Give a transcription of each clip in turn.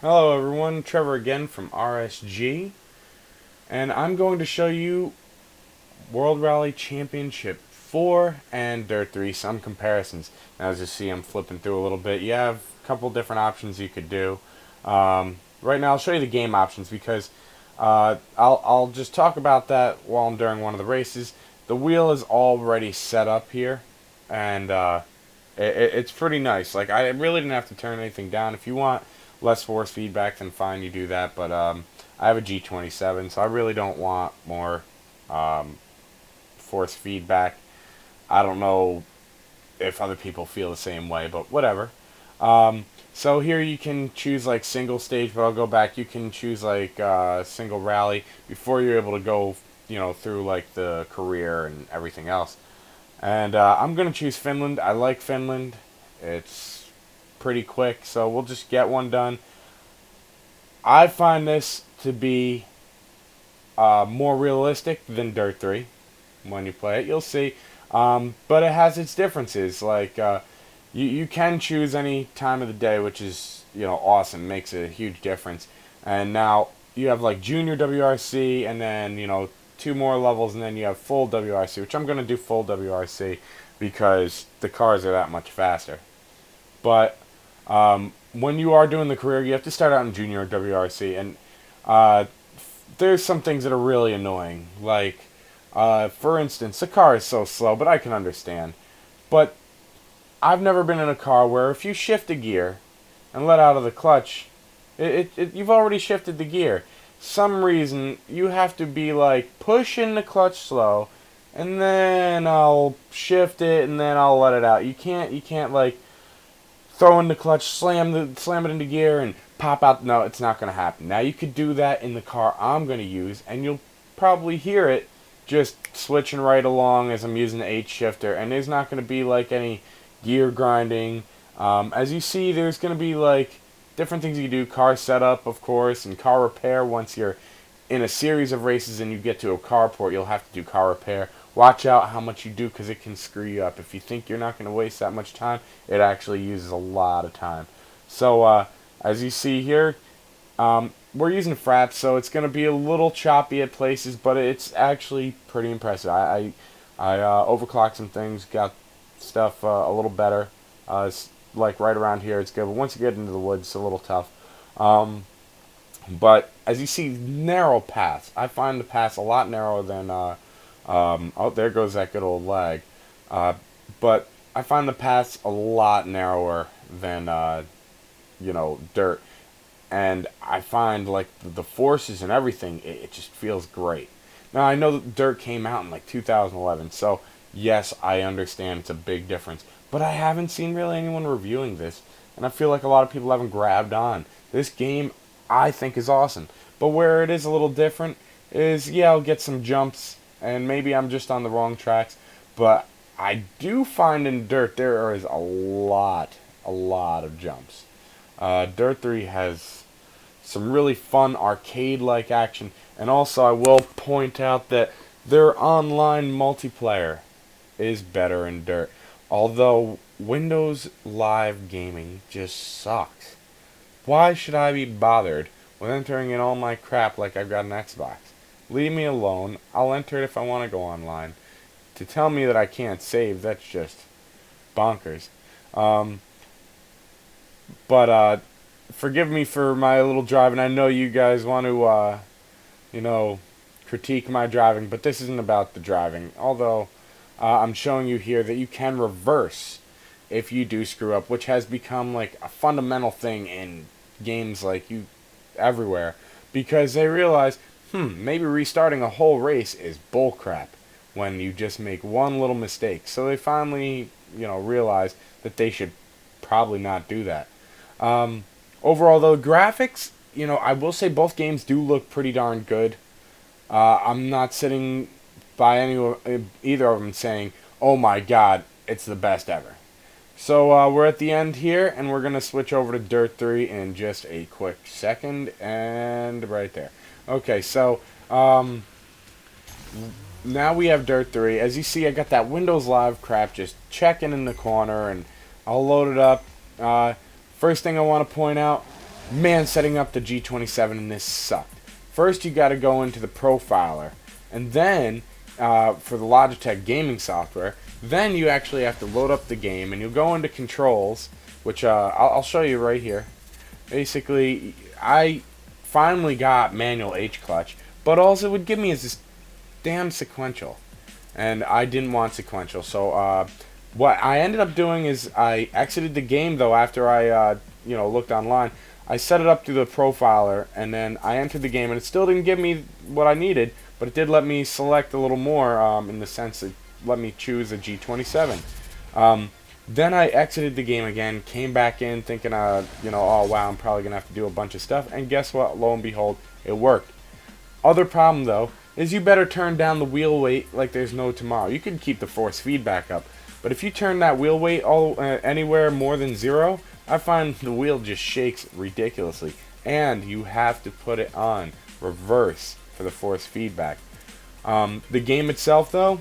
Hello everyone, Trevor again from RSG, and I'm going to show you World Rally Championship 4 and Dirt 3, some comparisons. Now, as you see, I'm flipping through a little bit. You have a couple different options you could do. Right now, I'll show you the game options because I'll just talk about that while I'm during one of the races. The wheel is already set up here, and it's pretty nice. Like, I really didn't have to turn anything down. If you want less force feedback, then fine, you do that. But I have a G27, so I really don't want more force feedback. I don't know if other people feel the same way, but whatever. So here you can choose like single stage, but I'll go back. You can choose like single rally before you're able to go, through like the career and everything else. And I'm going to choose Finland. I like Finland. It's pretty quick, so we'll just get one done. I find this to be more realistic than Dirt 3 when you play it. You'll see. But it has its differences. Like, you can choose any time of the day, which is, awesome. Makes a huge difference. And now you have, like, Junior WRC and then, two more levels, and then you have full WRC, which I'm going to do full WRC because the cars are that much faster. But when you are doing the career, you have to start out in Junior WRC, and there's some things that are really annoying. Like, for instance, the car is so slow, but I can understand. But I've never been in a car where if you shift a gear and let out of the clutch, you've already shifted the gear. Some reason you have to be like pushing the clutch slow, and then I'll shift it, and then I'll let it out. You can't like throw in the clutch, slam it into gear, and pop out. No, it's not going to happen. Now you could do that in the car I'm going to use, and you'll probably hear it just switching right along as I'm using the H shifter, and there's not going to be like any gear grinding. As you see, there's going to be like different things you can do, car setup, of course, and car repair. Once you're in a series of races and you get to a carport, you'll have to do car repair. Watch out how much you do because it can screw you up. If you think you're not going to waste that much time, it actually uses a lot of time. So, as you see here, we're using fraps, so it's going to be a little choppy at places, but it's actually pretty impressive. I overclocked some things, got stuff a little better. Like right around here, it's good. But once you get into the woods, it's a little tough. But as you see, narrow paths. I find the paths a lot narrower than. Oh, there goes that good old lag. But I find the paths a lot narrower than dirt, and I find like the forces and everything. It just feels great. Now I know that Dirt came out in like 2011, so yes, I understand it's a big difference. But I haven't seen really anyone reviewing this, and I feel like a lot of people haven't grabbed on. This game, I think, is awesome. But where it is a little different is, yeah, I'll get some jumps, and maybe I'm just on the wrong tracks, but I do find in Dirt there is a lot of jumps. Dirt 3 has some really fun arcade-like action, and also I will point out that their online multiplayer is better in Dirt. Although Windows Live Gaming just sucks. Why should I be bothered with entering in all my crap like I've got an Xbox? Leave me alone. I'll enter it if I want to go online. To tell me that I can't save, that's just bonkers. But forgive me for my little driving. I know you guys want to, critique my driving, but this isn't about the driving. Although I'm showing you here that you can reverse if you do screw up, which has become like a fundamental thing in games like you everywhere, because they realize, maybe restarting a whole race is bullcrap when you just make one little mistake. So they finally, realize that they should probably not do that. Overall, though, graphics, I will say both games do look pretty darn good. I'm not sitting by either of them saying, oh my god, it's the best ever. So we're at the end here, and we're going to switch over to Dirt 3 in just a quick second, and right there. Okay, so now we have Dirt 3. As you see, I got that Windows Live crap just checking in the corner, and I'll load it up. First thing I want to point out, Man, setting up the G27 in this sucked. First, you got to go into the profiler, and then for the Logitech gaming software, then you actually have to load up the game, and you'll go into controls, which I'll show you right here. Basically, I finally got manual H clutch, but all it would give me is this damn sequential, and I didn't want sequential. So what I ended up doing is I exited the game though after I looked online. I set it up through the profiler, and then I entered the game, and it still didn't give me what I needed, but it did let me select a little more in the sense that it let me choose a G27. Then I exited the game again, came back in thinking, oh wow, I'm probably going to have to do a bunch of stuff, and guess what? Lo and behold, it worked. Other problem, though, is you better turn down the wheel weight like there's no tomorrow. You can keep the force feedback up, but if you turn that wheel weight anywhere more than 0, I find the wheel just shakes ridiculously, and you have to put it on reverse for the force feedback. The game itself, though,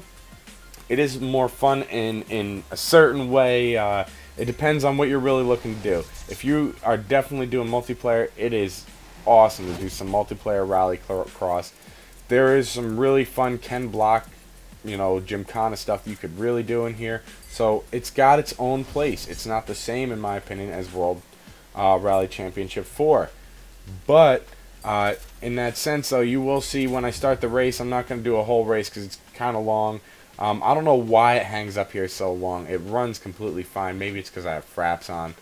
it is more fun in a certain way. It depends on what you're really looking to do. If you are definitely doing multiplayer, it is awesome to do some multiplayer rally cross. There is some really fun Ken Block, Gymkhana stuff you could really do in here. So it's got its own place. It's not the same, in my opinion, as World Rally Championship 4. But in that sense, though, you will see when I start the race, I'm not going to do a whole race because it's kind of long. I don't know why it hangs up here so long. It runs completely fine. Maybe it's because I have fraps on.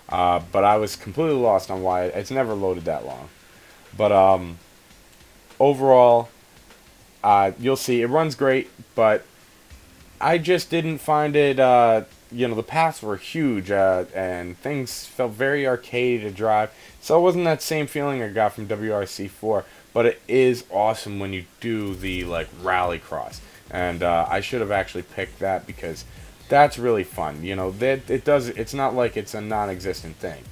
But I was completely lost on why. It's never loaded that long. But overall, you'll see it runs great, but I just didn't find it, the paths were huge, and things felt very arcadey to drive. So it wasn't that same feeling I got from WRC 4, but it is awesome when you do the, rally cross. And I should have actually picked that because that's really fun. It's not like it's a non-existent thing.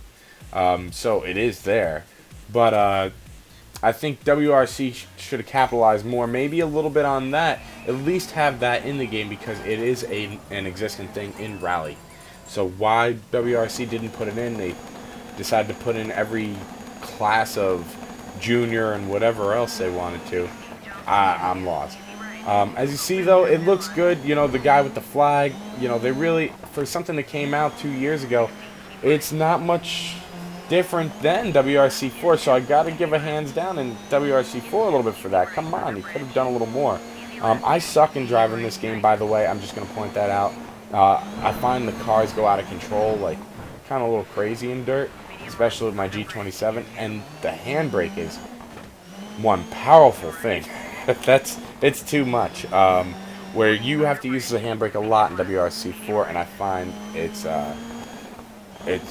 So it is there, but I think WRC should have capitalized more, maybe a little bit on that. At least have that in the game because it is an existing thing in Rally. So why WRC didn't put it in? They decided to put in every class of junior and whatever else they wanted to. I'm lost. As you see, though, it looks good. The guy with the flag, they really, for something that came out 2 years ago, it's not much different than WRC 4, so I got to give a hands down in WRC 4 a little bit for that. Come on, you could have done a little more. I suck in driving this game, by the way. I'm just going to point that out. I find the cars go out of control, kind of a little crazy in dirt, especially with my G27, and the handbrake is one powerful thing. It's too much. Where you have to use the handbrake a lot in WRC 4, and I find it's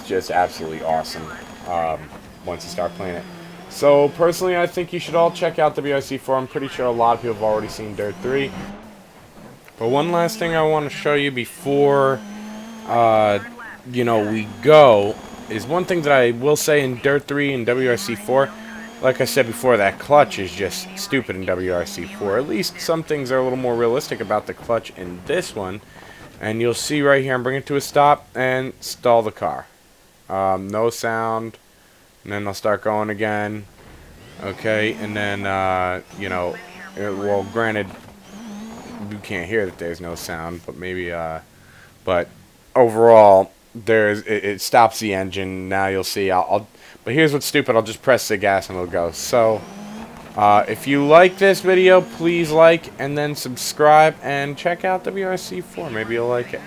just absolutely awesome once you start playing it. So personally, I think you should all check out WRC 4. I'm pretty sure a lot of people have already seen Dirt 3. But one last thing I want to show you before we go is one thing that I will say in Dirt 3 and WRC 4. Like I said before, that clutch is just stupid in WRC 4. At least some things are a little more realistic about the clutch in this one. And you'll see right here, I'm bringing it to a stop and stall the car. No sound. And then I'll start going again. Okay, and then, well, granted, you can't hear that there's no sound, but maybe, but overall, it stops the engine. Now you'll see, but here's what's stupid, I'll just press the gas and it'll go. So, if you like this video, please like and then subscribe and check out WRC 4. Maybe you'll like it.